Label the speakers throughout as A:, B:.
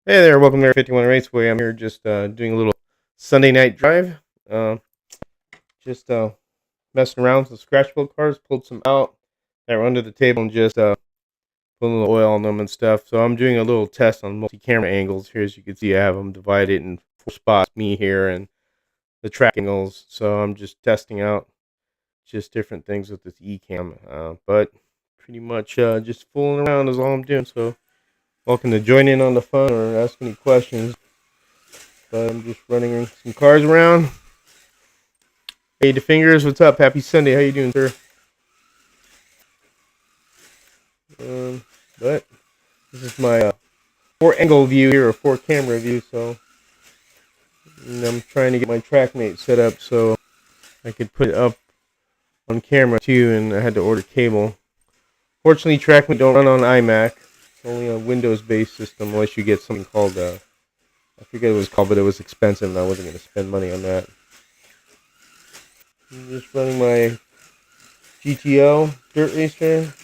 A: Hey there, welcome to 51 Raceway. I'm here just doing a little Sunday night drive. Uh, just messing around with the scratch build cars, pulled some out that were under the table and just putting a little oil on them and stuff. So I'm doing a little test on multi-camera angles. Here, as you can see, I have them divided in four spots, me here and the track angles. So I'm just testing out just different things with this eCam. But pretty much just fooling around is all I'm doing. So welcome to join in on the fun or ask any questions. But I'm just running some cars around. Hey, DeFingers, what's up? Happy Sunday. How you doing, sir? Um, but this is my four-angle view here, or four-camera view. So I'm trying to get my TrackMate set up so I could put it up on camera too, and I had to order cable. Fortunately, TrackMate don't run on iMac. It's only a Windows-based system, unless you get something called I forget what it was called, but it was expensive, and I wasn't going to spend money on that. I'm just running my GTO dirt racer.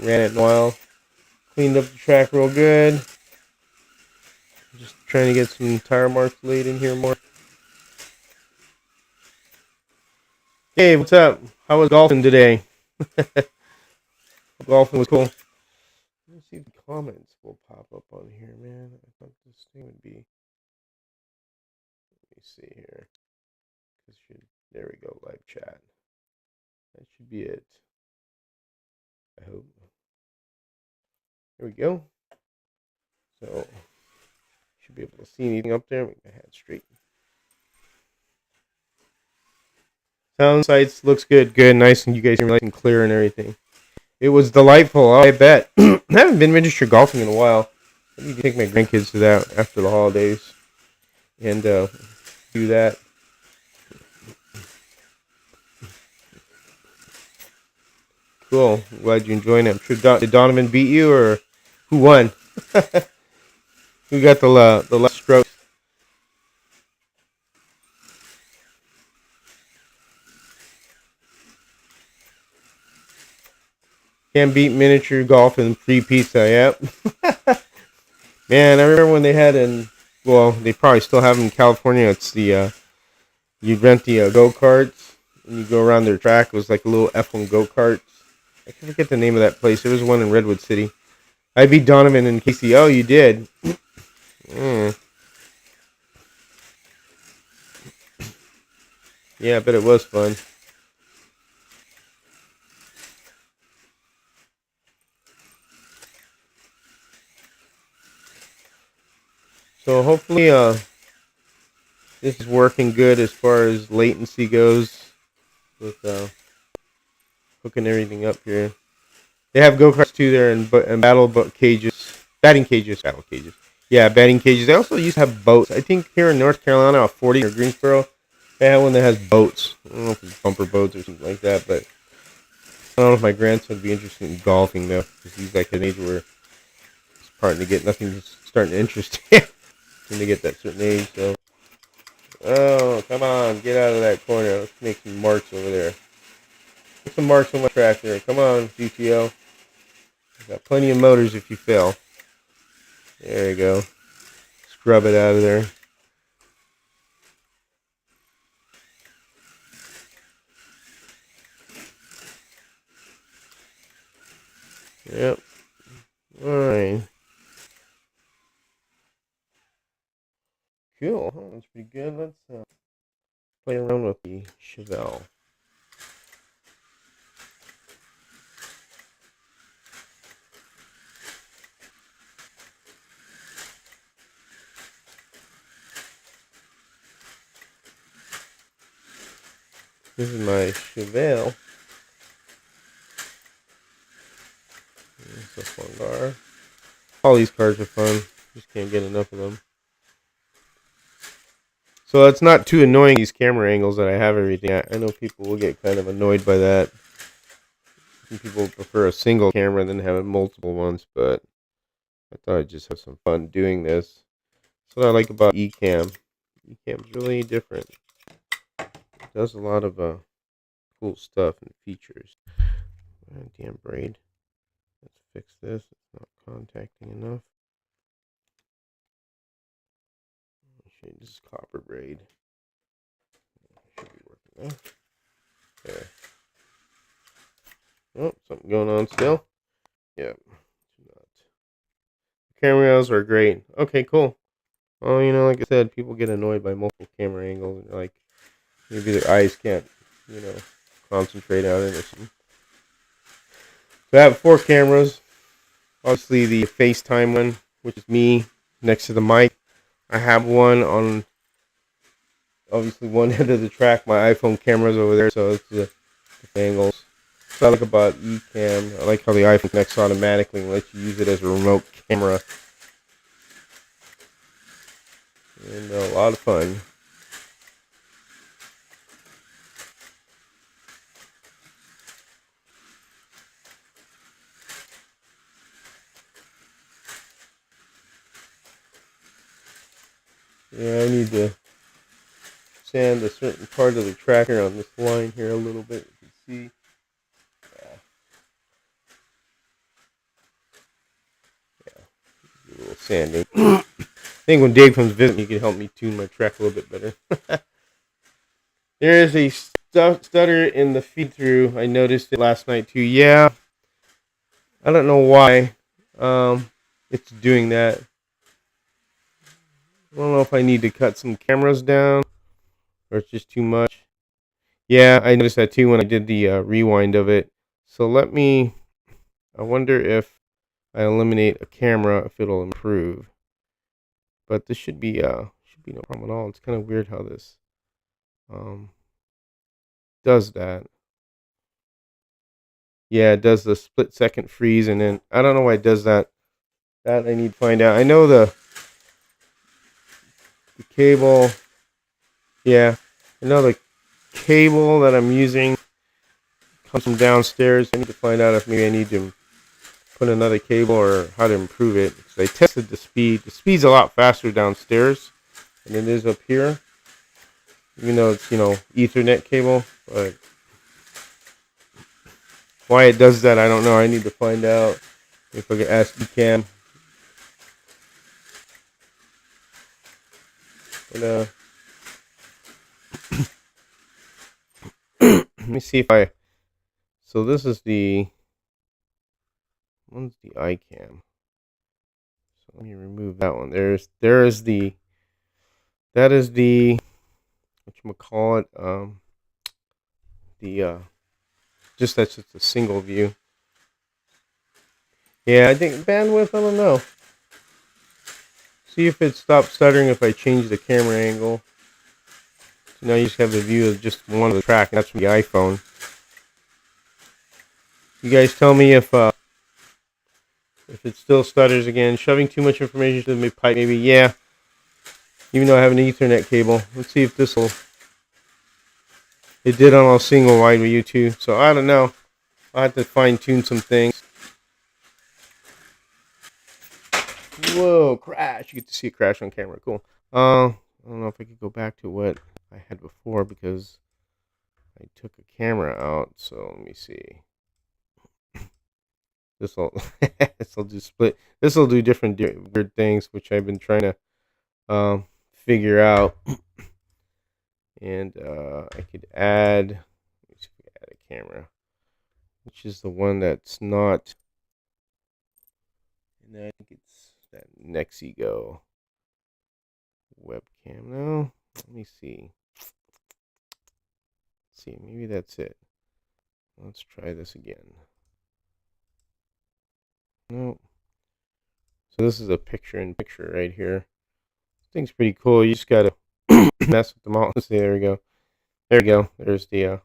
A: Ran it in a while. Cleaned up the track real good. Just trying to get some tire marks laid in here more. Hey, what's up? How was golfing today? Golfing was cool. Let's see if the comments will pop up on here, man. I thought this thing would be. Let me see here. There we go, live chat. That should be it. I hope. There we go. So, should be able to see anything up there. Make my head straight. Sound sites looks good, nice, and you guys hear me nice and clear and everything. It was delightful, I bet. I haven't been miniature golfing in a while. I need to take my grandkids to that after the holidays and do that. Cool. Glad you enjoyed it. I'm sure did Donovan beat you, or who won? Who got the last stroke? Can't beat miniature golf and free pizza. Yep. Man, I remember when they had well, they probably still have them in California. It's the you'd rent the go karts and you go around their track. It was like a little F1 go karts. I can't forget the name of that place. There was one in Redwood City. I beat Donovan and Casey. Oh, you did. Mm. Yeah, I bet it was fun. So hopefully, this is working good as far as latency goes with hooking everything up here. They have go karts too there and batting cages. Yeah, batting cages. They also used to have boats. I think here in North Carolina, 40 or Greensboro, they have one that has boats. I don't know if it's bumper boats or something like that, but I don't know if my grandson would be interested in golfing though, because he's like an age where he's starting to get nothing's starting to interest him when they get that certain age. So, oh come on, get out of that corner. Let's make some marks over there. Make some marks on my tractor. Come on, GTO. Got plenty of motors if you fail. There you go. Scrub it out of there. Yep. Alright. Cool. Oh, that's pretty good. Let's play around with the Chevelle. This is my Chevelle. It's a fun car. All these cars are fun. Just can't get enough of them. So it's not too annoying, these camera angles that I have everything at. I know people will get kind of annoyed by that. Some people prefer a single camera than having multiple ones, but I thought I'd just have some fun doing this. That's what I like about Ecamm. Ecamm's really different. It does a lot of cool stuff and features. Damn braid. Let's fix this. It's not contacting enough. This is copper braid. Should be working now. There. Oh, something going on still. Yep. Cameras are great. Okay, cool. Oh, like I said, people get annoyed by multiple camera angles, and like maybe their eyes can't, concentrate on it or something. So I have 4 cameras. Obviously, the FaceTime one, which is me next to the mic. I have one on, obviously, one end of the track. My iPhone camera's over there, so it's the angles. So I like about Ecamm. I like how the iPhone connects automatically and lets you use it as a remote camera. And a lot of fun. Yeah, I need to sand a certain part of the tracker on this line here a little bit. You can see. Yeah, a little sanding. I think when Dave comes visit, he can help me tune my track a little bit better. There is a stutter in the feed through. I noticed it last night too. Yeah, I don't know why it's doing that. I don't know if I need to cut some cameras down or it's just too much. Yeah, I noticed that too when I did the rewind of it. So I wonder if I eliminate a camera, if it'll improve. But this should be no problem at all. It's kind of weird how this does that. Yeah, it does the split second freeze, and then I don't know why it does that. That I need to find out. I know the cable. Yeah, I know the cable that I'm using comes from downstairs. I need to find out if maybe I need to put another cable or how to improve it. Because I tested the speed. The speed's a lot faster downstairs than it is up here. Even though it's, Ethernet cable. But why it does that, I don't know. I need to find out if I can ask Ecamm. But, let me see if so this is one's the iCam. So let me remove that one. That is the whatchamacallit, that's just a single view. Yeah, I think bandwidth, I don't know. See if it stops stuttering if I change the camera angle. So now you just have the view of just one of the track, and that's from the iPhone. You guys tell me if it still stutters again. Shoving too much information to the pipe, maybe. Yeah. Even though I have an Ethernet cable. Let's see if this will. It did on a single wide with you too. So I don't know. I'll have to fine tune some things. Whoa, crash. You get to see a crash on camera. Cool. I don't know if I could go back to what I had before because I took a camera out. So let me see. This'll do split. This'll do different weird things, which I've been trying to figure out. And I could add. Let me see if we add a camera, which is the one that's not. And I think it's that Nexigo webcam. No, let me see. Let's see, maybe that's it. Let's try this again. No. So this is a picture-in-picture right here. This thing's pretty cool. You just gotta mess with them all. Let's see, there we go. There we go. There's the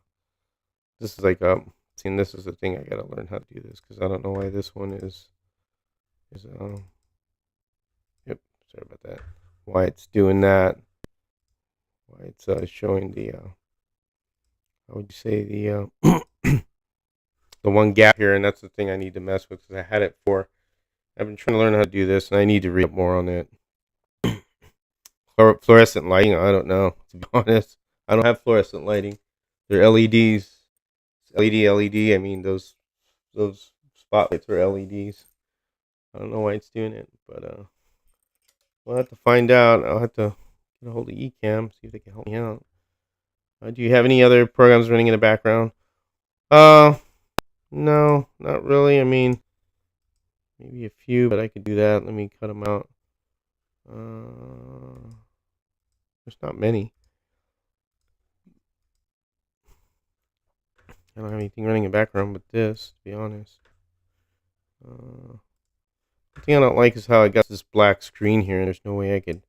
A: this is like seeing this is the thing I gotta learn how to do this because I don't know why this one is yep, sorry about that. Why it's doing that. Why it's showing the how would you say the the one gap here, and that's the thing I need to mess with because I had it for. I've been trying to learn how to do this, and I need to read up more on it. Fluorescent lighting, I don't know, to be honest. I don't have fluorescent lighting. They're LEDs. LED. I mean, those spotlights are LEDs. I don't know why it's doing it, but we'll have to find out. I'll have to get a hold of Ecamm, see if they can help me out. Do you have any other programs running in the background? Uh, no, not really. I mean, maybe a few, but I could do that. Let me cut them out. There's not many. I don't have anything running in the background but this, to be honest. The thing I don't like is how I got this black screen here, and there's no way I could.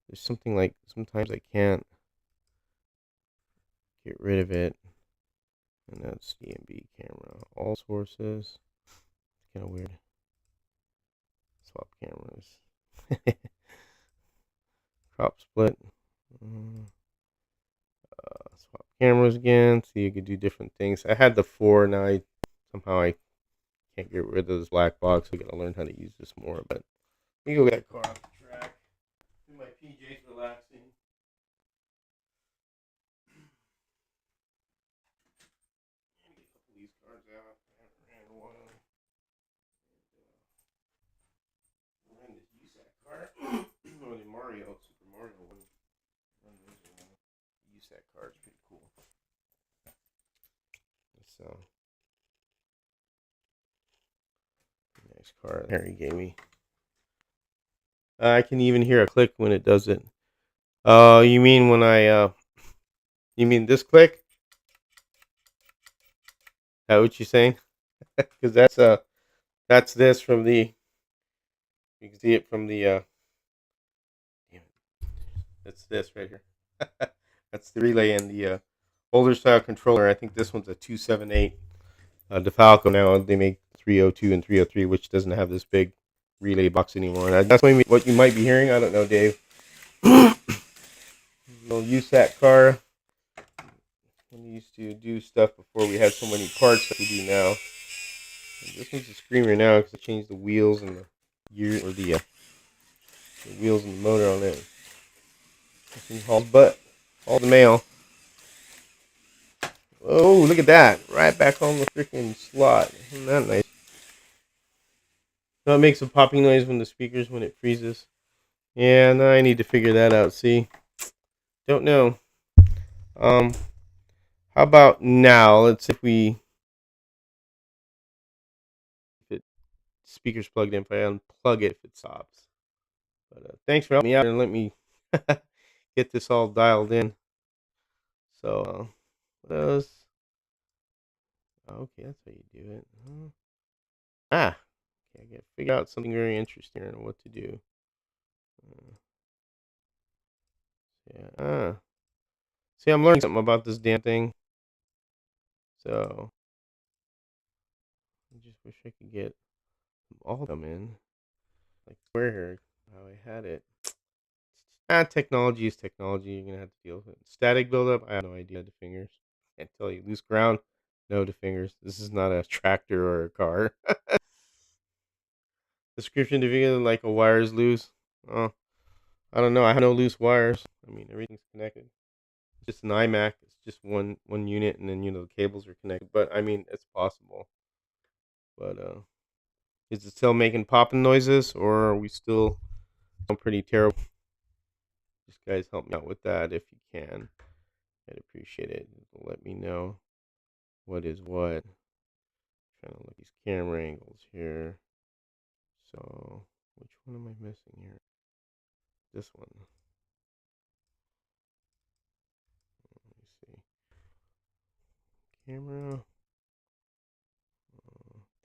A: There's something like sometimes I can't get rid of it. And that's DMB camera. All sources. It's kind of weird. Swap cameras. Crop split. Swap cameras again. So you could do different things. I had the 4, now I can't get rid of this black box. I gotta learn how to use this more. But let me go get that car off the track. Do my PJs relaxing. Get a couple of these cards out. I haven't ran in a while. Ran this USAC card. Or the Super Mario one. Run those around. The USAC card's pretty cool. So nice card Harry gave me. I can even hear a click when it does it. Oh, you mean when you mean this click? Is that what you're saying? Because that's this from the, you can see it from the, damn it. That's this right here. That's the relay and the older style controller. I think this one's a 278 DeFalco. Now they make 302 and 303, which doesn't have this big relay box anymore. And that's what you might be hearing. I don't know, Dave. We'll use that car. We used to do stuff before we had so many parts that we do now. And this one's a screamer now because I changed the wheels and the gear, or the wheels and the motor on it. This one hauls butt, all the mail. Oh, look at that! Right back on the freaking slot. Isn't that nice? So it makes a popping noise when it freezes. Yeah, now I need to figure that out. See, don't know. How about now? Let's see if it speaker's plugged in. If I unplug it, if it stops. But thanks for helping me out and let me get this all dialed in. So, those. Okay, that's how you do it. Okay, I gotta figure out something very interesting on what to do. Yeah. See, I'm learning something about this damn thing. So, I just wish I could get all of them in. Like square here, how I had it. Technology is technology. You're gonna have to deal with it. Static buildup. I have no idea. The fingers. Can't tell you. Loose ground. No to fingers. This is not a tractor or a car. Description to figure like a wire's loose. Oh, I don't know. I have no loose wires. I mean, everything's connected. It's just an iMac. It's just one unit, and then the cables are connected. But I mean, it's possible. But is it still making popping noises, or are we still pretty terrible? Just guys, help me out with that if you can. I'd appreciate it. Let me know what is what. Trying to look at these camera angles here. So, which one am I missing here? This one. Let me see. Camera.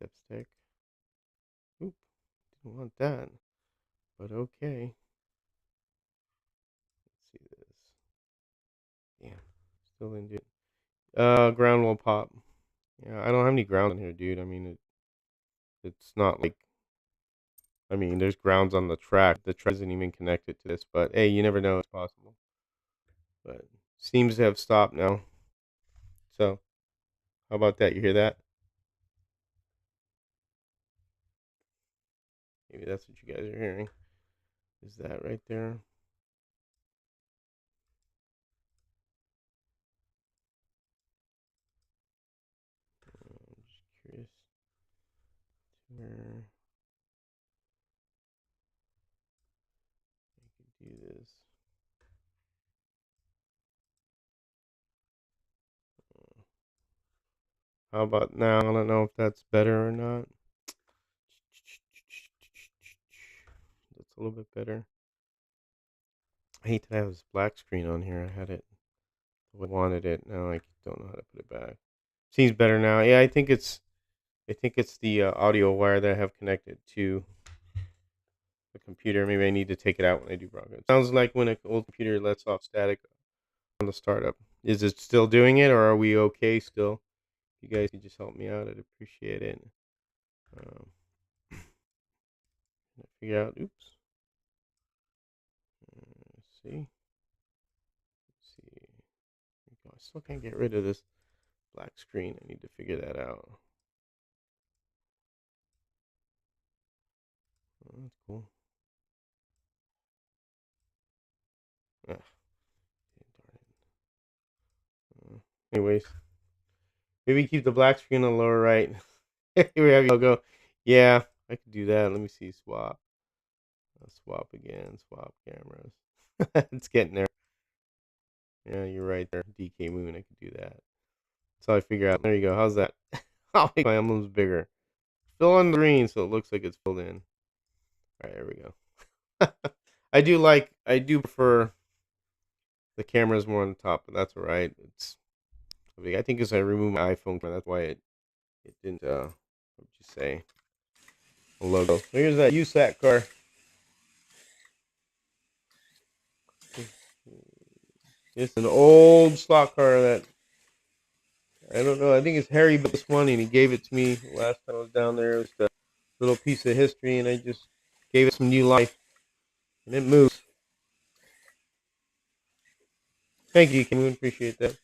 A: Dipstick. Oop. Didn't want that. But okay. Let's see this. Damn. Still didn't do it. Ground will pop. Yeah, I don't have any ground in here, dude. I mean, it's not like, I mean, there's grounds on the track. The track isn't even connected to this, but hey, you never know. It's possible. But seems to have stopped now. So, how about that? You hear that? Maybe that's what you guys are hearing. Is that right there? I'm just curious. where I can do this. How about now? I don't know if that's better or not. That's a little bit better. I hate that I have this black screen on here. I had it, I wanted it. Now I don't know how to put it back. Seems better now. Yeah, I think it's the audio wire that I have connected to the computer. Maybe I need to take it out when I do broadcast. Sounds like when an old computer lets off static on the startup. Is it still doing it, or are we okay still? If you guys could just help me out, I'd appreciate it. Um, figure out. Oops. Let's see. Let's see. I still can't get rid of this black screen. I need to figure that out. Oh, that's cool. Ah, darn it. Anyways, maybe keep the black screen on the lower right. Here we have your logo. Yeah, I could do that. Let me see. Swap. Swap again. Swap cameras. It's getting there. Yeah, you're right there. DK Moon. I could do that. So I figure out. There you go. How's that? I'll make my emblems bigger. Fill in the green so it looks like it's filled in. All right, there we go. I do prefer the cameras more on the top, but that's all right. I think as I remove my iPhone, that's why it didn't. What would you say? A logo. Here's that USAC car. It's an old stock car that I don't know. I think it's Harry built this one, and he gave it to me last time I was down there. It was a little piece of history, and I just gave it some new life, and it moves. Thank you, Kim. Appreciate that.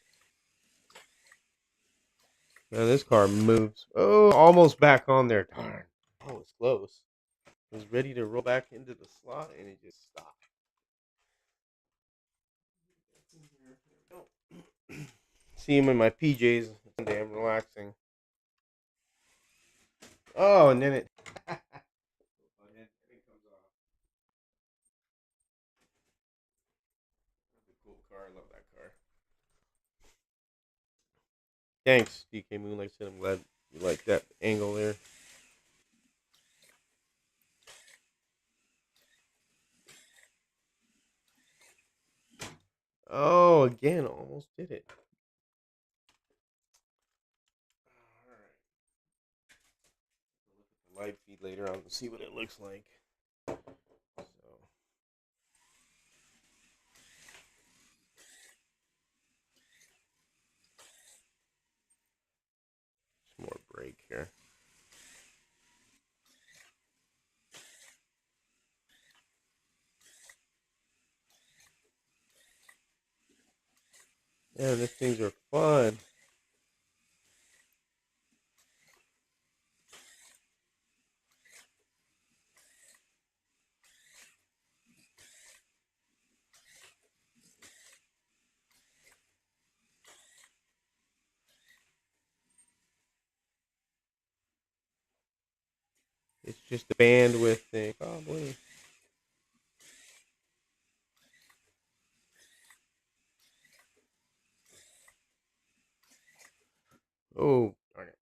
A: Man, this car moves. Oh, almost back on there. Darn. Oh, it's close. It was ready to roll back into the slot, and it just stopped. See him in my PJs Sunday. I'm relaxing. Oh, and then it. Comes off. That's a cool car. I love that car. Thanks, DK Moon. Like I said, I'm glad you like that angle there. Oh, again, almost did it. All right. We'll look at the live feed later on and see what it looks like. So, some more break here. Yeah, these things are fun. It's just a bandwidth thing, probably. Oh, darn it.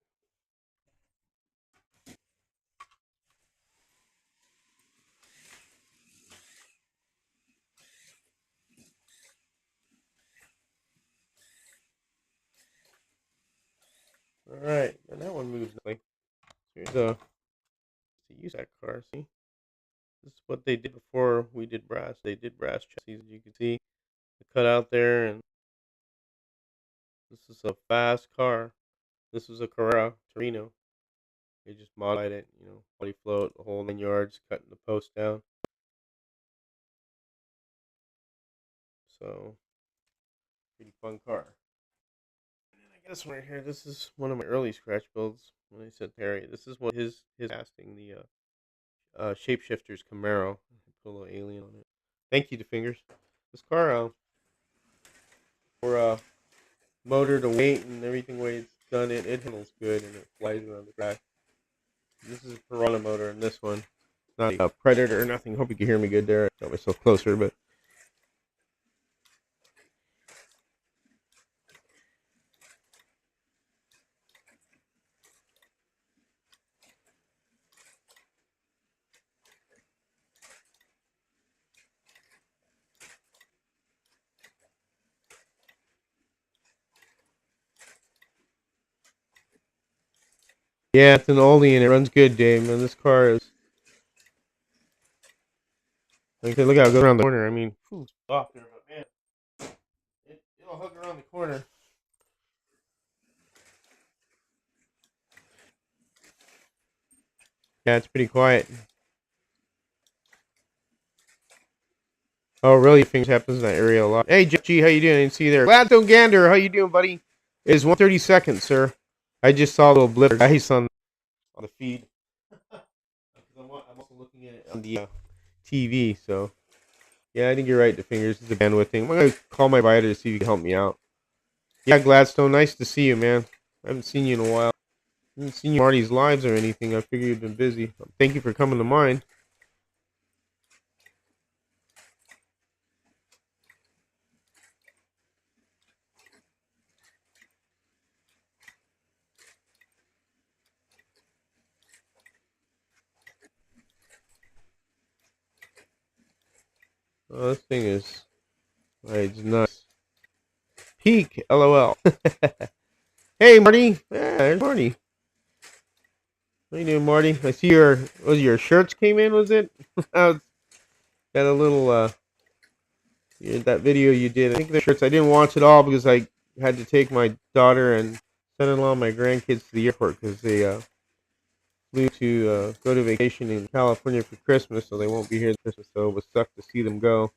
A: All right, and that one moves nicely. Here's a to use that car. See, this is what they did before we did brass. They did brass chassis, as you can see, the cutout there, and this is a fast car. This was a Carrera Torino. They just modified it, body float, the whole 9 yards, cutting the post down. So, pretty fun car. And I guess right here, this is one of my early scratch builds. When I said Harry, this is what his casting, the Shapeshifters Camaro. Put a little alien on it. Thank you to Fingers. This car, for motor to weight and everything, way it's done, it handles good and it flies around the track. This is a Piranha motor in this one. Not a Predator or nothing. Hope you can hear me good there. I got myself closer, but yeah, it's an oldie and it runs good, Dave. Man, this car is. Like, look how it goes around the corner. I mean, it's off there, but man, it'll hug around the corner. Yeah, it's pretty quiet. Oh, really? Things happens in that area a lot. Hey, G, how you doing? I didn't see you there. Gladstone Gander, how you doing, buddy? It is 1:32, sir. I just saw a little blip ice on the feed. I'm also looking at it on the TV, so yeah, I think you're right. The fingers is a bandwidth thing. I'm gonna call my provider to see if you can help me out. Yeah, Gladstone, nice to see you, man. I haven't seen you in a while. I haven't seen you Marty's lives or anything. I figured you've been busy. Thank you for coming to mine. Oh, this thing is it's nuts. Peak, LOL. Hey, Marty. Yeah, there's Marty. How you doing, Marty? I see your shirts came in, was it? Got a little, that video you did. I think the shirts, I didn't watch it all because I had to take my daughter and son-in-law and my grandkids to the airport because they flew to go to vacation in California for Christmas, so they won't be here this Christmas, so it was sucked to see them go.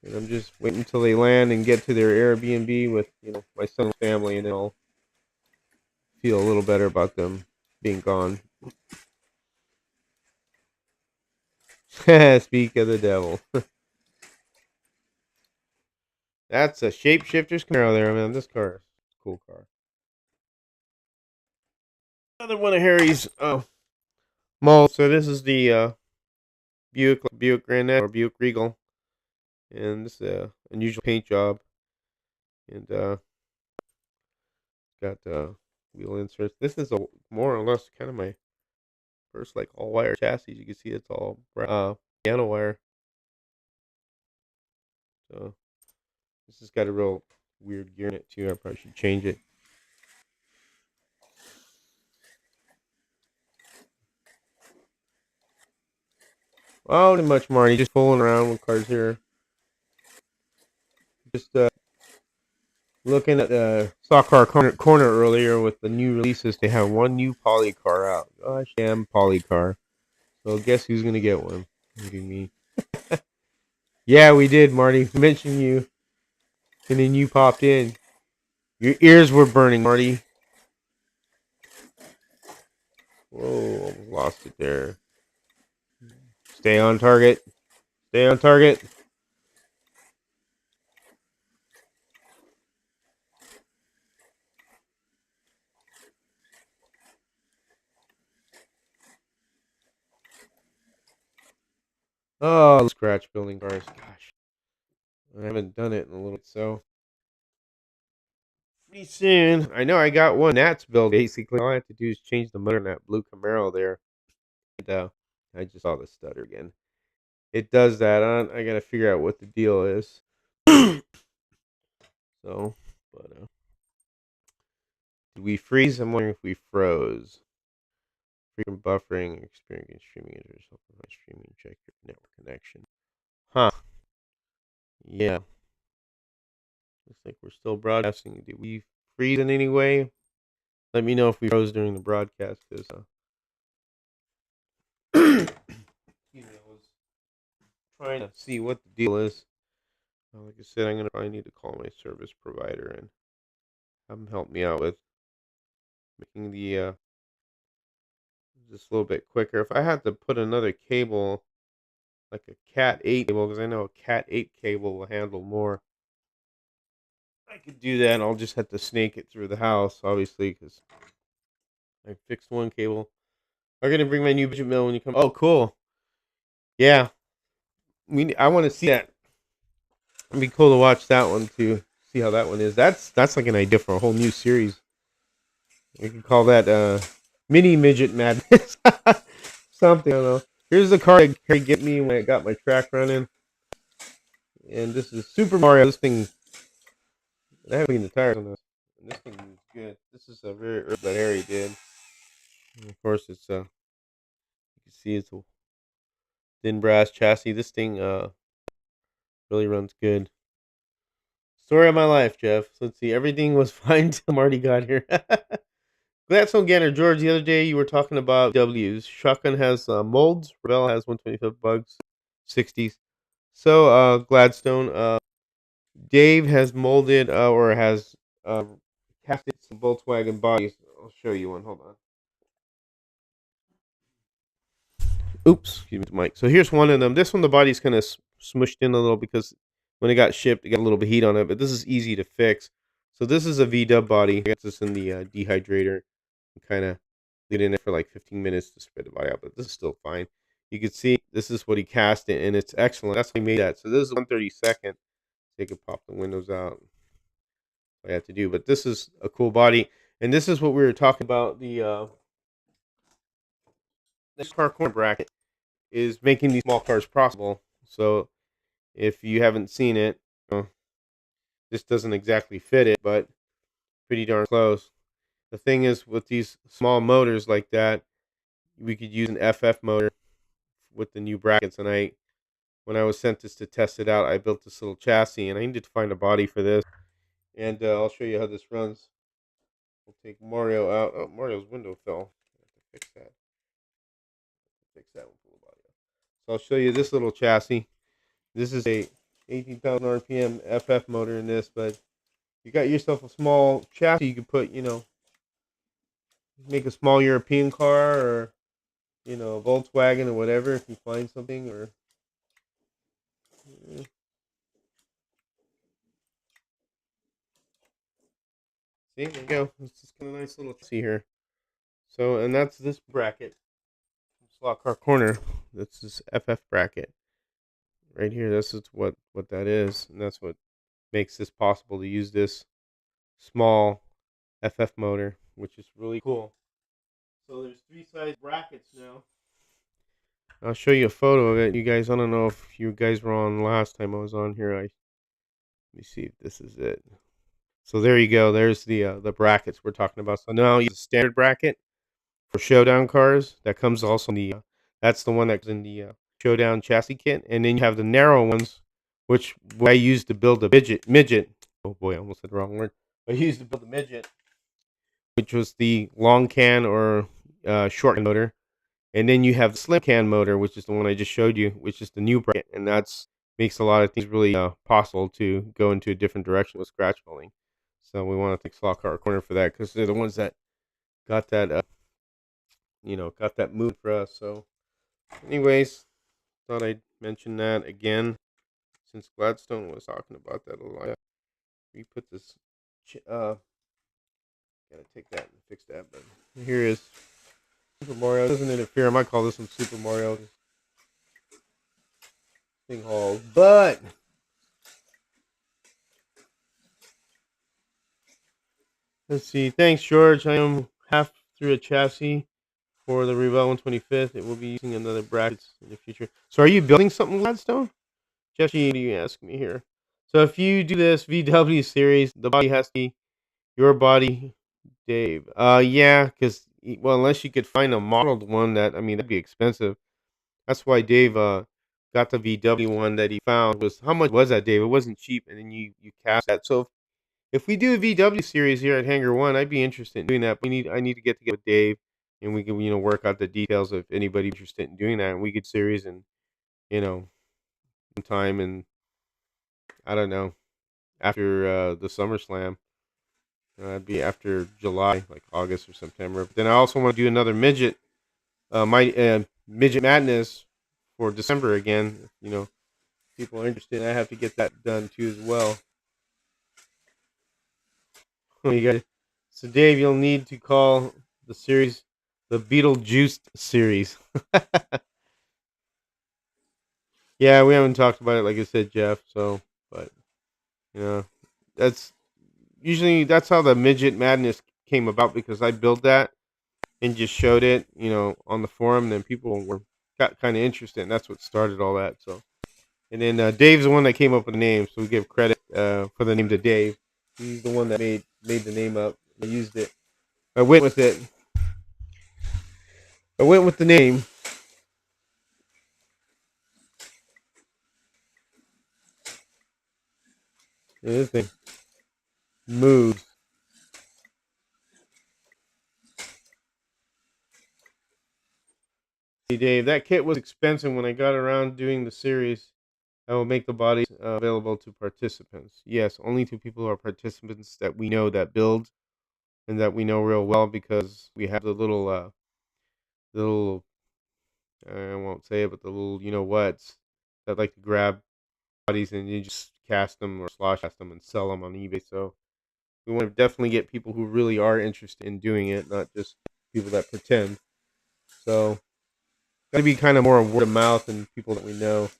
A: And I'm just waiting until they land and get to their Airbnb with, my son's family, and then I'll feel a little better about them being gone. Speak of the devil. That's a Shapeshifter's Camaro there, man. This car is a cool car. Another one of Harry's molds. So this is the Buick Grand National or Buick Regal, and this is a unusual paint job, and got wheel inserts. This is a more or less kind of my first like all wire chassis. You can see it's all piano wire. So this has got a real weird gear in it too. I probably should change it. Oh, not much, Marty. Just fooling around with cars here. Just looking at the Stock Car corner earlier with the new releases. They have one new poly car out. Gosh, damn poly car. So guess who's gonna get one? What do you mean? Yeah, we did, Marty. We mentioned you, and then you popped in. Your ears were burning, Marty. Whoa, almost lost it there. Stay on target. Stay on target. Oh, scratch building cars. Gosh, I haven't done it in a little bit, so pretty soon. I know I got one that's built. Basically, all I have to do is change the motor in that blue Camaro there. And, I just saw the stutter again. It does that. I gotta figure out what the deal is. So, but did we freeze? I'm wondering if we froze. Frequent buffering, experiencing streaming issues. Streaming, check your network connection. Huh. Yeah. Looks like we're still broadcasting. Did we freeze in any way? Let me know if we froze during the broadcast. Cause, excuse me, I was trying to see what the deal is. Like I said, I'm gonna probably need to call my service provider and have them help me out with making the just a little bit quicker. If I had to put another cable, like a Cat 8 cable, because I know a Cat 8 cable will handle more, I could do that. I'll just have to snake it through the house, obviously, because I fixed one cable. I'm gonna bring my new midget mill when you come. Oh, cool. Yeah, I want to see that. It'd be cool to watch that one too. See how that one is. That's like an idea for a whole new series. We could call that mini midget madness. Something I don't know. Here's the car that get me when I got my track running, and this is Super Mario. This thing, I haven't cleaned the tires on this. And this thing is good. This is a very early that Harry did. And of course, it's you can see it's a thin brass chassis. This thing really runs good. Story of my life, Jeff. So let's see. Everything was fine till Marty got here. Gladstone Ganner, George. The other day you were talking about W's. Shotgun has molds. Revell has 125 bugs, 60s. So Gladstone. Dave has molded or has casted some Volkswagen bodies. I'll show you one. Hold on. Oops, excuse me, the mic. So here's one of them. This one, the body's kind of smushed in a little because when it got shipped, it got a little bit of heat on it. But this is easy to fix. So this is a V-dub body. I got this in the dehydrator. Kind of leave it in it for like 15 minutes to spread the body out. But this is still fine. You can see this is what he cast it, and it's excellent. That's how he made that. So this is 1/32. They could pop the windows out. I have to do, but this is a cool body, and this is what we were talking about. The this car corner bracket is making these small cars possible. So if you haven't seen it, this doesn't exactly fit it, but pretty darn close. The thing is, with these small motors like that, we could use an FF motor with the new brackets. And when I was sent this to test it out, I built this little chassis, and I needed to find a body for this. And I'll show you how this runs. We'll take Mario out. Oh, Mario's window fell. I have to fix that. Fix that one. Pull the body out. So I'll show you this little chassis. This is a 18,000 RPM FF motor in this, but you got yourself a small chassis. You could put, make a small European car or, a Volkswagen or whatever if you find something or. See, there you go. It's just kind of nice little see here. So, and that's this bracket. Slot car corner. That's this FF bracket right here. This is what that is, and that's what makes this possible to use this small FF motor, which is really cool. So there's 3 size brackets now. I'll show you a photo of it. You guys, I don't know if you guys were on last time I was on here. Let me see if this is it. So there you go. There's the brackets we're talking about. So now you use a standard bracket for showdown cars. That comes also in the that's the one that's in the showdown chassis kit, and then you have the narrow ones, which I used to build a midget. Oh boy, I almost said the wrong word. I used to build a midget, which was the long can or short motor. And then you have the slim can motor, which is the one I just showed you, which is the new bracket, and that's makes a lot of things really possible to go into a different direction with scratch building. So we want to thank Slot Car Corner for that because they're the ones that got that, got that move for us. So, anyways, thought I'd mention that again since Gladstone was talking about that a lot. We put this, gotta take that and fix that, but here is Super Mario. It doesn't interfere. I might call this one Super Mario thing hauled, but let's see. Thanks, George. I am half through a chassis for the Revell 125th. It will be using another brackets in the future. So, are you building something, Gladstone? Jesse, do you ask me here? So, if you do this VW series, the body has to be your body, Dave. Yeah, because unless you could find a modeled one that'd be expensive. That's why Dave got the VW one that he found. Was how much was that, Dave? It wasn't cheap, and then you cast that. So if we do a VW series here at Hangar One, I'd be interested in doing that. I need to get together with Dave, and we can work out the details if anybody's interested in doing that. And we could series and you know time and I don't know after the SummerSlam. It'd be after July, like August or September. But then I also want to do another my midget madness for December again. People are interested. I have to get that done too as well. You got So Dave, you'll need to call the series The Beetlejuice series. Yeah, we haven't talked about it, like I said, Jeff. So, but you know, that's that's how the midget madness came about because I built that and just showed it, on the forum. And then people got kind of interested, and that's what started all that. So, and then Dave's the one that came up with the name, so we give credit for the name to Dave. He's the one that made the name up. I used it. I went with it. I went with the name. And this thing moves. Hey Dave, that kit was expensive when I got around doing the series. I will make the bodies available to participants. Yes, only to people who are participants that we know that build and that we know real well because we have the little I won't say it, but the little whats that like to grab bodies and you just cast them or slosh cast them and sell them on eBay. So we want to definitely get people who really are interested in doing it, not just people that pretend. So got to be kind of more word of mouth and people that we know.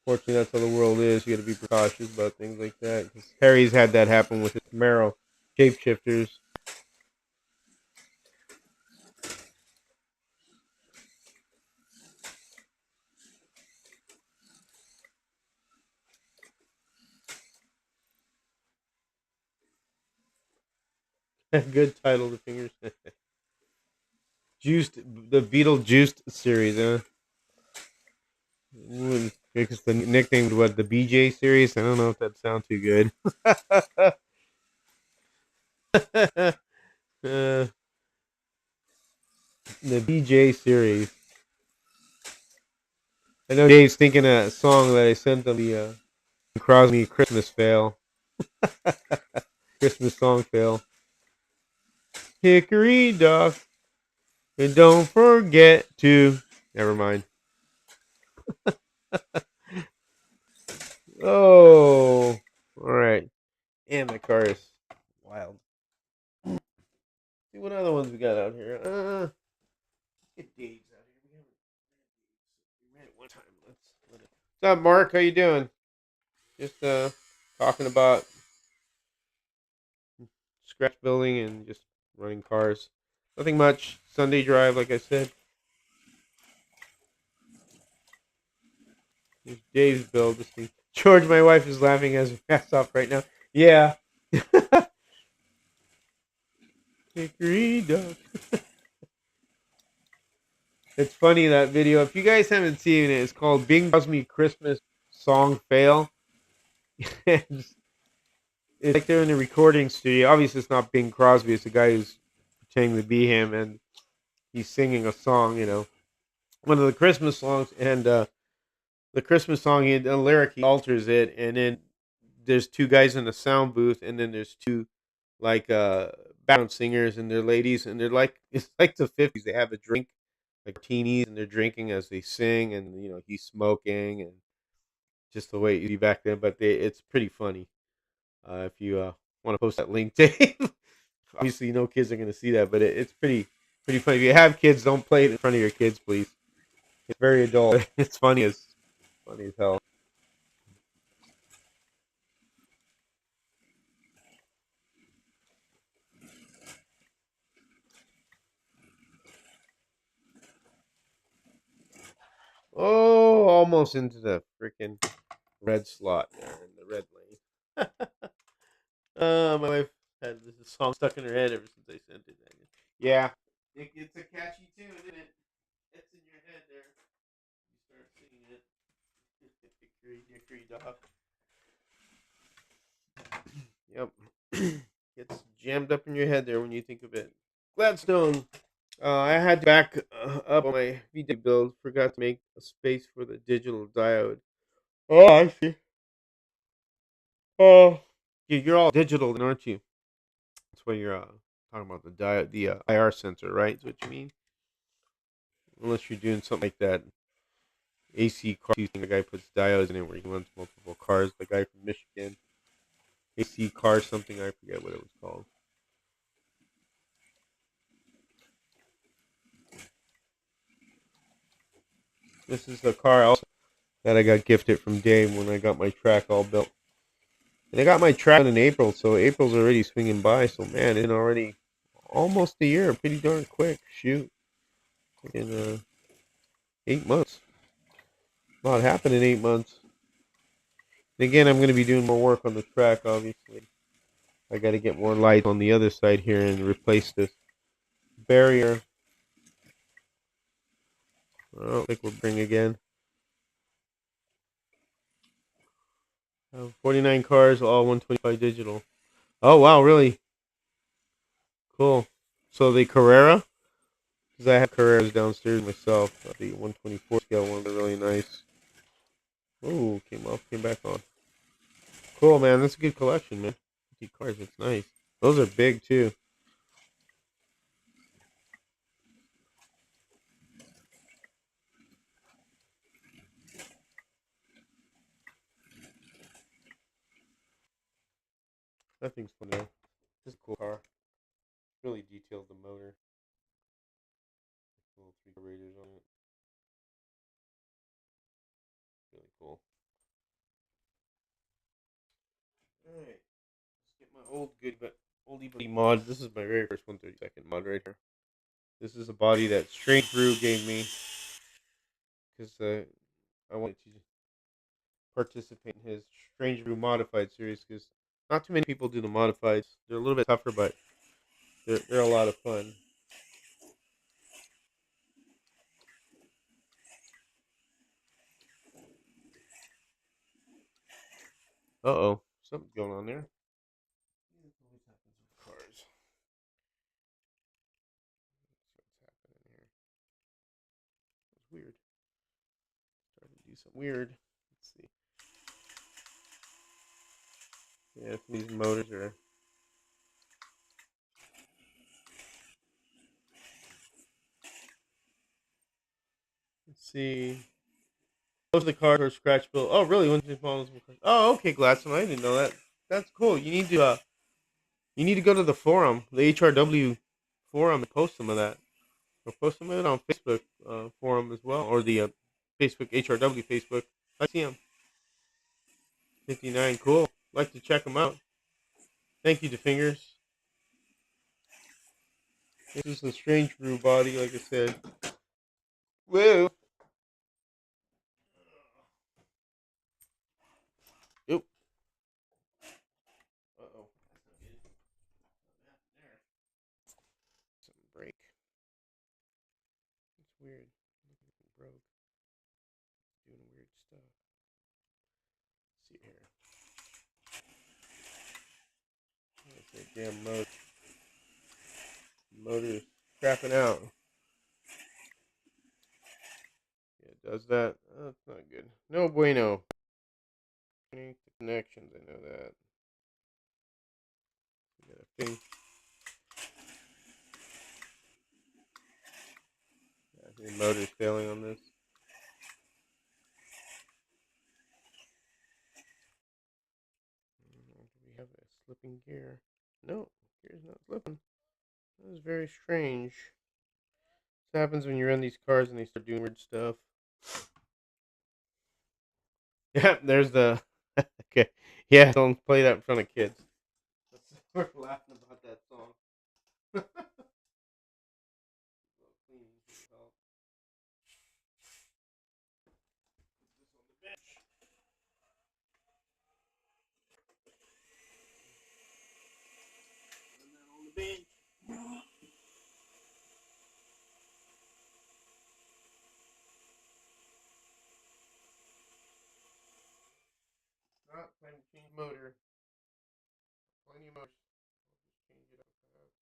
A: Fortunately, that's how the world is. You got to be precautious about things like that. 'Cause Harry's had that happen with his Camaro shapeshifters. Good title, The Fingers. Juiced, the Beetlejuice series, huh? Because the nickname was what, the BJ series? I don't know if that sounds too good. uh, the BJ series. I know Dave's thinking a song that I sent him, the Crosby Christmas fail. Christmas song fail. Hickory dock, and don't forget to. Never mind. Oh, all right. And my car is wild. See what other ones we got out here. Get Dave's out here. We ran it one time. What's up, Mark? How you doing? Just talking about scratch building and just running cars. Nothing much. Sunday drive, like I said. Here's Dave's build. This thing. George, my wife is laughing as her ass off right now. Yeah. Hickory dock. It's funny that video. If you guys haven't seen it, it's called Bing Crosby Christmas Song Fail. it's like they're in a recording studio. Obviously, it's not Bing Crosby. It's a guy who's pretending to be him, and he's singing a song. One of the Christmas songs, and the Christmas song, the lyric, he alters it, and then there's two guys in the sound booth, and then there's two like background singers, and they're ladies, and they're like it's like the 50s. They have a drink, like teenies, and they're drinking as they sing, and he's smoking, and just the way you back then. But it's pretty funny. If you want to post that link, Dave. Obviously, no kids are going to see that, but it's pretty funny. If you have kids, don't play it in front of your kids, please. It's very adult. It's funny as hell. Oh, almost into the freaking red slot there in the red lane. My wife had this song stuck in her head ever since I sent it. Yeah, it's a catchy tune, isn't it? It's in your head there. You start singing it. Hickory dickory dock. Yep. Gets jammed up in your head there when you think of it. Gladstone. I had to back up on my VD build. Forgot to make a space for the digital diode. Oh, I see. Oh, you're all digital, then, aren't you? That's what you're talking about the diode, the IR sensor, right? Is what you mean? Unless you're doing something like that AC car thing. The guy puts diodes in it where he runs multiple cars. The guy from Michigan. AC car something. I forget what it was called. This is the car also that I got gifted from Dave when I got my track all built. And I got my track in April, so April's already swinging by. So man, it's already almost a year. Pretty darn quick. Shoot, in 8 months. A lot happened in 8 months. And again, I'm going to be doing more work on the track. Obviously, I got to get more light on the other side here and replace this barrier. I don't think we'll bring again. 49 cars, all 125 digital. Oh wow, really cool. So the Carrera, because I have Carreras downstairs myself. The 124 scale ones are really nice. Ooh, came off, came back on. Cool, man. That's a good collection, man. 50 cars, that's nice. Those are big too. That thing's fun though. Just a cool car. Really detailed the motor. Little three carburetors on it. Really cool. Alright. Let's get my old good but oldie but mod. This is my very first 132nd mod right here. This is a body that Strange Brew gave me because I wanted to participate in his Strange Brew modified series because not too many people do the modifieds. They're a little bit tougher, but they're a lot of fun. Uh-oh, something's going on there. Always happens with cars. What's happening here? It's weird. Starting to do something weird. Let's see. Yeah, these motors are. Let's see. Most of the cars are scratch built. Oh, really? Oh, okay, Gladstone. I didn't know that. That's cool. You need to go to the forum, the HRW forum, and post some of that. Or post some of it on Facebook forum as well, or the Facebook HRW Facebook. I see them. 59, cool. Like to check them out. Thank you to Fingers. This is the Strange Brew body, like I said. Whoa. Oop. Uh-oh. There. Something break. It's weird. It broke. Doing weird stuff. Let's see here. That's a damn motor. Motor is crapping out. Yeah, it does that. Oh, that's not good. No bueno. The connections, I know that. We got a thing. Yeah, the motor's failing on this. Do we have a slipping gear? No, gear's not slipping. That is very strange. This happens when you run these cars and they start doing weird stuff. Yeah, there's the. Okay. Yeah, don't play that in front of kids. We're laughing about that song. Not time to change motor. Plenty of motors. I'll just change it up if I have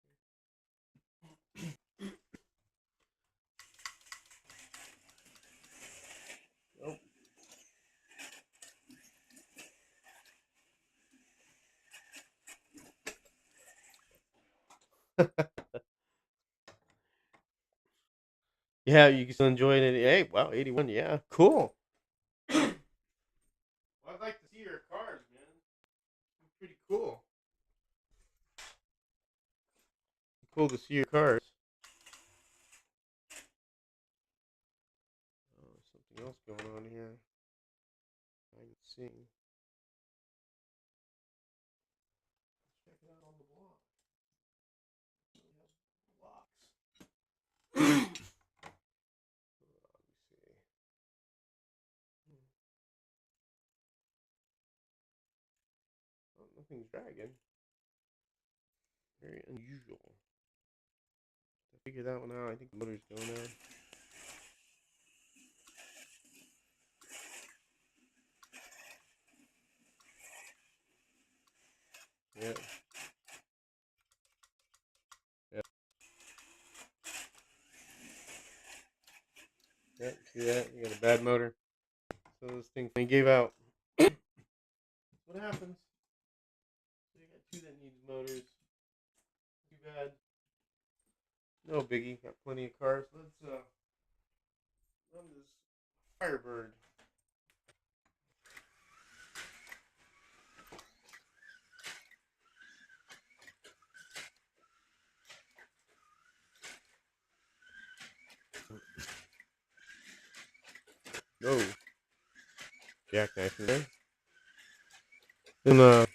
A: to. Nope. Yeah, you can still enjoy it. Hey, wow, 81. Yeah, cool. Well, I'd like to see your cars, man. Pretty cool. cool to see your cars. Oh, there's something else going on here. I can see. Check it out on the block. Blocks. Let me see. Oh, nothing's dragging. Very unusual. I figured that one out. I think the motor's going there. Yeah. Yeah. Yeah. See that? You got a bad motor. So this thing gave out. What happens? So you got two that needs motors. Too bad. No biggie. Got plenty of cars. Let's run this Firebird. No. Jackknife in there. And I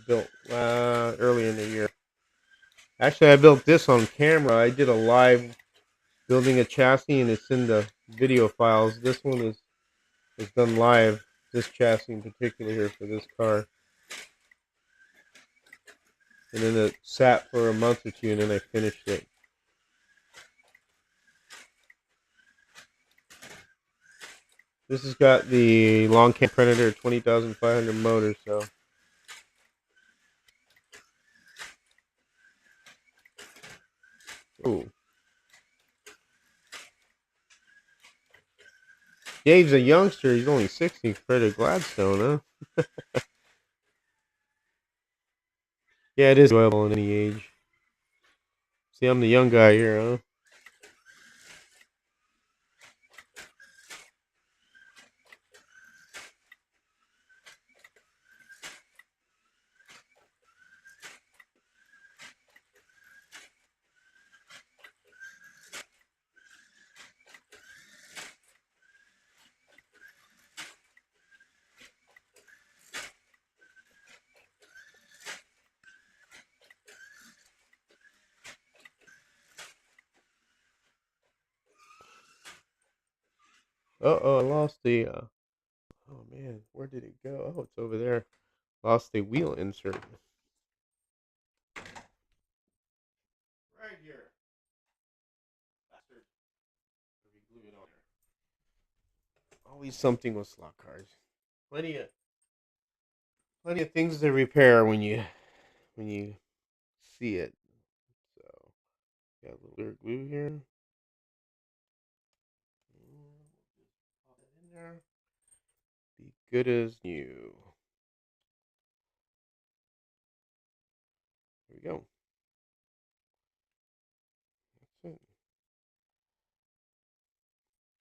A: built early in the year. Actually, I built this on camera. I did a live building a chassis, and it's in the video files. This one is done live. This chassis in particular here for this car. And then it sat for a month or two, and then I finished it. This has got the Long Camp Predator 20,500 motor, so. Ooh. Dave's a youngster. He's only 60 compared to Gladstone, huh? Yeah, it is enjoyable in any age. See, I'm the young guy here, huh? Uh-oh, I lost the, oh man, where did it go? Oh, it's over there. Lost the wheel insert. Right here. Bastard. Glue it on there. Always something with slot cars. Plenty of things to repair when you see it. So got a little clear glue here. Pop that in there. Be good as new. There we go. That's it.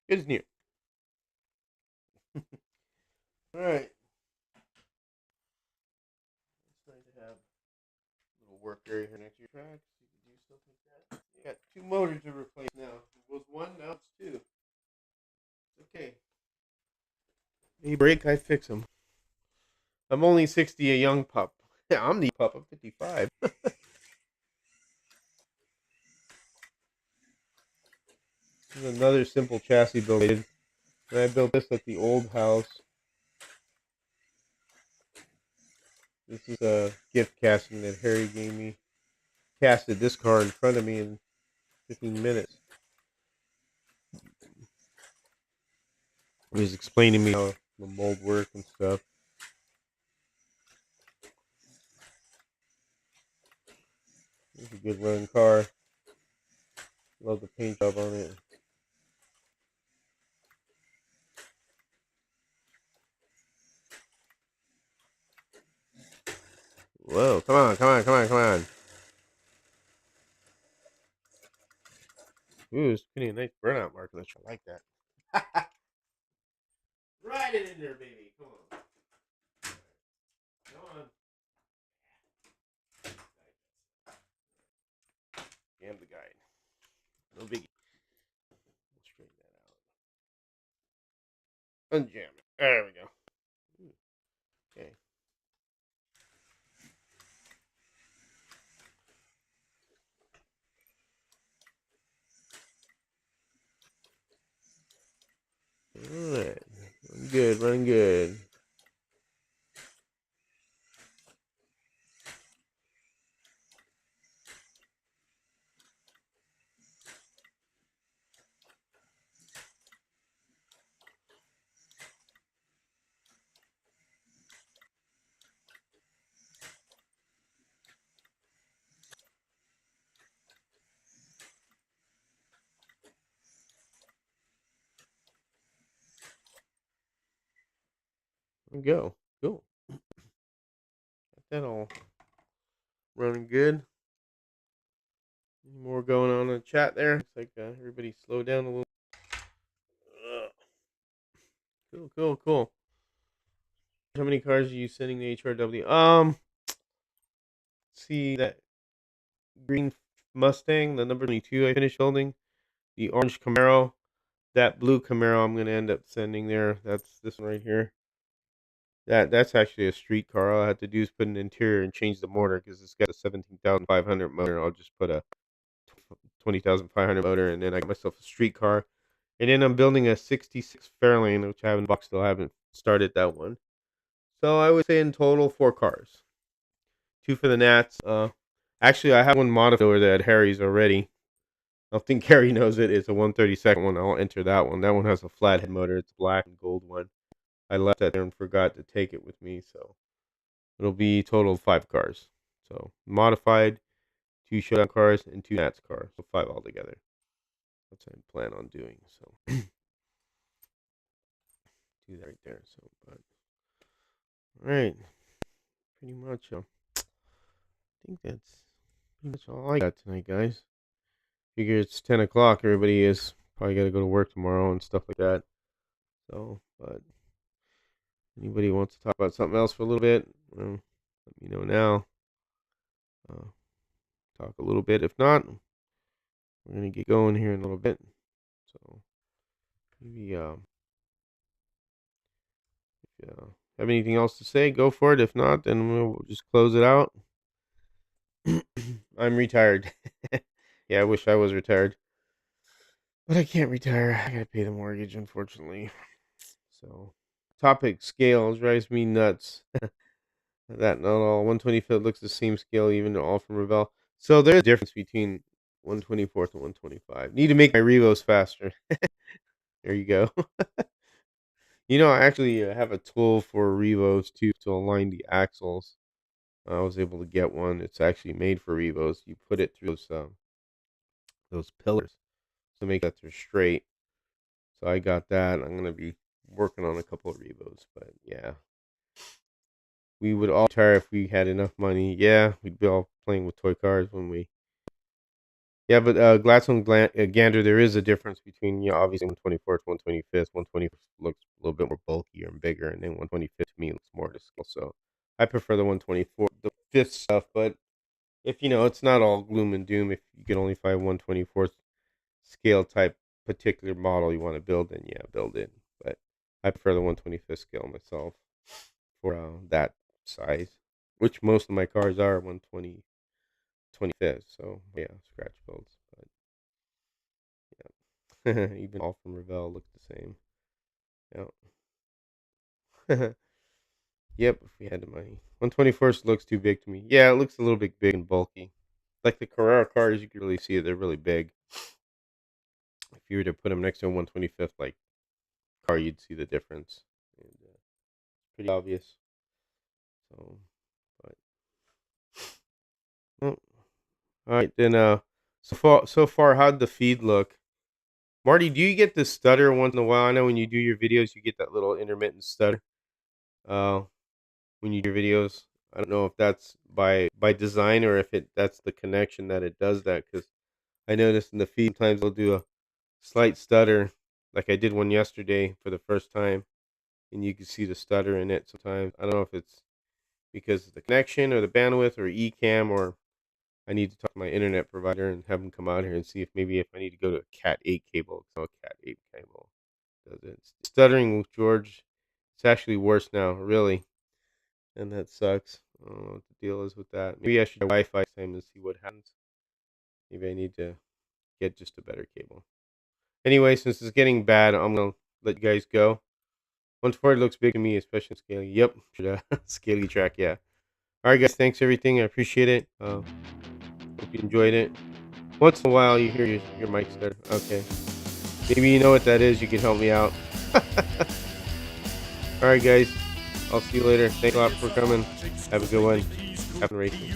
A: Good as new. All right. It's nice to have a little work area here next to your track. So you can do stuff like that. You got two motors to replace now. It was one, now it's two. Okay. They break, I fix them. I'm only 60, a young pup. Yeah, I'm the pup. I'm 55. This is another simple chassis build I did. And I built this at the old house. This is a gift casting that Harry gave me. Casted this car in front of me in 15 minutes. He was explaining to me how the mold works and stuff. It's a good running car. Love the paint job on it. Whoa, come on, come on, come on, come on. Ooh, it's getting a nice burnout mark. I like that. Ride it in there, baby. Come on. Come on. There we go. Okay. All right. Run good. Run good. There we go. Cool. Got that all running good. Any more going on in the chat there? Looks like everybody slowed down a little. Cool, cool, cool. How many cars are you sending to HRW? See that green Mustang, the number 22 I finished building, the orange Camaro, that blue Camaro I'm gonna end up sending there. That's this one right here. That's actually a street car. All I have to do is put an interior and change the motor because it's got a 17,500 motor. I'll just put a 20,500 motor, and then I got myself a street car. And then I'm building a 66 Fairlane, which I haven't boxed, still haven't started that one. So I would say in total 4 cars. 2 for the Nats. Actually I have one modified over there at Harry's already. I don't think Harry knows it. It's a 132nd one. I'll enter that one. That one has a flathead motor. It's a black and gold one. I left that there and forgot to take it with me, so it'll be a total of 5 cars. So modified, 2 showdown cars, and 2 Nats cars. So 5 altogether. That's what I plan on doing. So do that right there. So, but all right, pretty much. I think that's pretty much all I got tonight, guys. Figure it's 10 o'clock. Everybody is probably got to go to work tomorrow and stuff like that. So, but anybody wants to talk about something else for a little bit, let me know now. Talk a little bit. If not, we're gonna get going here in a little bit. So maybe if you have anything else to say, go for it. If not, then we'll just close it out. I'm retired. Yeah, I wish I was retired, but I can't retire. I gotta pay the mortgage, unfortunately. So, topic scales drives me nuts. That not all 125th looks the same scale, even all from Revell. So there's a difference between 124th and 125. Need to make my revos faster. There you go. I actually have a tool for revos too to align the axles. I was able to get one. It's actually made for revos. You put it through those pillars to make that they're straight. So I got that. I'm gonna be working on a couple of revos, but yeah, we would all retire if we had enough money. Yeah, we'd be all playing with toy cars when we. Yeah, but Gladstone Gander, there is a difference between obviously 124th, 125th. 125th looks a little bit more bulkier and bigger, and then 125th to me looks more to scale. So I prefer the 124th, the fifth stuff. But if it's not all gloom and doom. If you can only find 124th scale type particular model you want to build, then yeah, build it. But I prefer the 125th scale myself for that size, which most of my cars are 125th. So yeah, scratch builds. But yeah, even all from Revell look the same. Yeah. Yep, if we had the money. 124th looks too big to me. Yeah, it looks a little bit big and bulky. Like the Carrera cars, you can really see it. They're really big. If you were to put them next to a 125th like car, you'd see the difference. And it's pretty obvious. So, but well, all right then. So far, how'd the feed look? Marty, do you get the stutter once in a while? I know when you do your videos, you get that little intermittent stutter. Uh, when you do videos, I don't know if that's by design or if that's the connection that it does that. Because I noticed in the feed sometimes I'll do a slight stutter, like I did one yesterday for the first time, and you can see the stutter in it sometimes. I don't know if it's because of the connection or the bandwidth or Ecamm, or I need to talk to my internet provider and have them come out here and see if I need to go to a Cat 8 cable. So a Cat 8 cable does it. Stuttering with George It's actually worse now, really, and that sucks. I don't know what the deal is with that. Maybe I should try Wi-Fi time and see what happens. Maybe I need to get just a better cable. Anyway, since it's getting bad, I'm gonna let you guys go. 140 looks big to me, especially in scaly. Yep, should scaly track. Yeah. All right, guys. Thanks for everything. I appreciate it. Hope you enjoyed it. Once in a while, you hear your mic stutter. Okay. Maybe you know what that is. You can help me out. All right, guys. I'll see you later. Thanks a lot for coming. Have a good one. Have a racing.